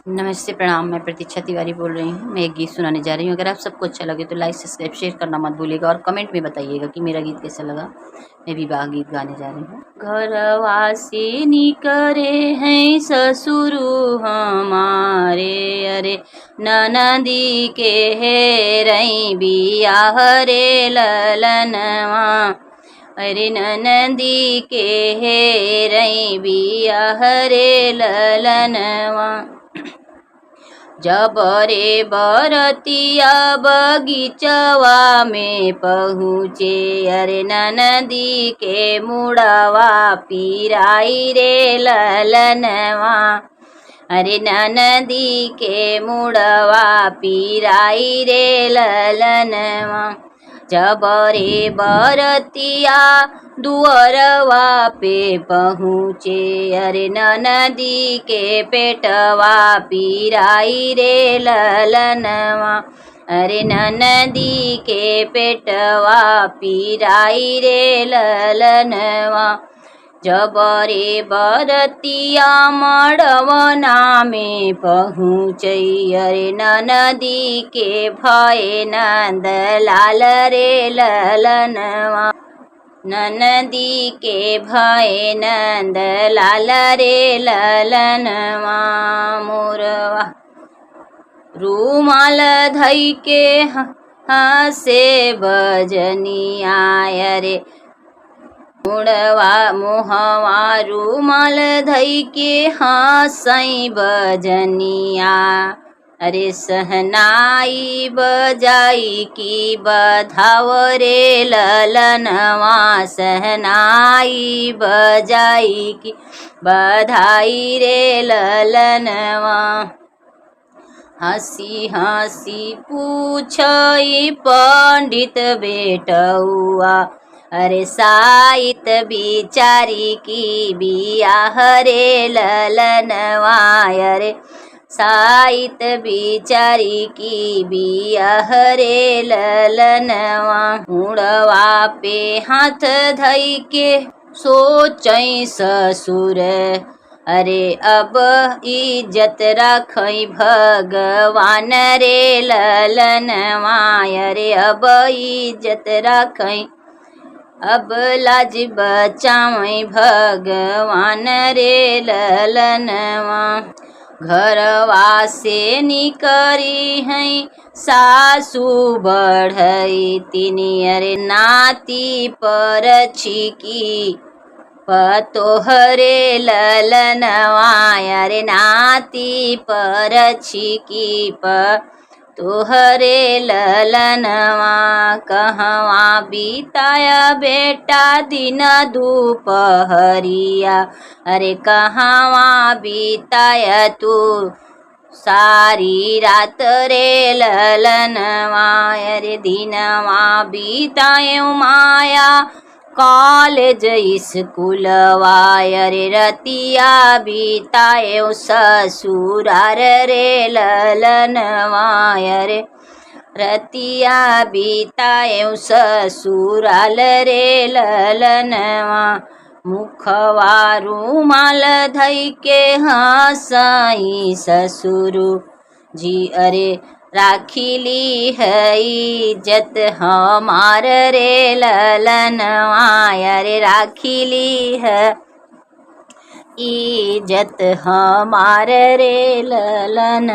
नमस्ते, प्रणाम। मैं प्रतीक्षा तिवारी बोल रही हूँ। मैं एक गीत सुनाने जा रही हूँ। अगर आप सबको अच्छा लगे तो लाइक, सब्सक्राइब, शेयर करना मत भूलिएगा और कमेंट में बताइएगा कि मेरा गीत कैसा लगा। मैं विवाह गीत गाने जा रही हूँ। घरवा से निकरे हैं ससुरु हमारे, अरे ननदी के है रई बियाह रे ललनवा, अरे ननदी के है रई बियाह रे ललनवा। जब रे बरतिया बगीचवा में पहुँचे, अरे ननदी के मुड़वा पिराई रे ललनवा, अरे ननदी के मुड़वा पिराई रे ललनवा। जब रे बरतिया दुअरवा पे पहुँचे, अरे ननदी के पेटवा पिराई रे ललनवा, अरे ननदी के पेटवा पिराई रे ललनवा। जब रे बरतिया मड़वना में पहुँचै, अरे ननदी के भय नंद लाल रे ललनवा, ननदी के भय नंद लाल रे ललनवा। मोरवा रूमाल धई के हंसे बजनिया, अरे मोहवा रूमाल धई के हंसई बजनिया, अरे सहनाई बजाई की बधाव रे ललनवा, सहनाई बजाई की बधाई रे ललनवा। हंसी हंसी पूछई पंडित बेटौआ, अरे साइत बिचारी की बियाह रे ललनवा, अरे साइत बिचारी की बियाह रे ललनवा। मुड़वा पे हाथ धई के सोचई ससुर, अरे अब इज्जत रखई भगवान रे ललनवा, अरे अब इज्जत रखई अब लाज बचावई भगवान रे ललनवा। घरवा से निकरी हैं सासू बढ़ई तिनी, अरे नाती पर छिकी पतोहरे ललनवा, अरे नाती पर छिकी तोहरे ललनवा। कहवा बीताया बेटा दिन दोपहरिया, अरे कहवा बीताया तू सारी रात रे ललनवा, अरे दिनवा बीतायो माया कॉलेज स्कूलवा, अरे रतिया बीतायो ससुरार रे ललनवा, अरे रतिया बीतायो ससुराल रे ललनवा। मुखवा रूमाल धई के हंसई ससुरु जी, अरे राखिली है इज्जत हमार रे ललनवा, अरे राखिली है इज्जत हमार रे ललन।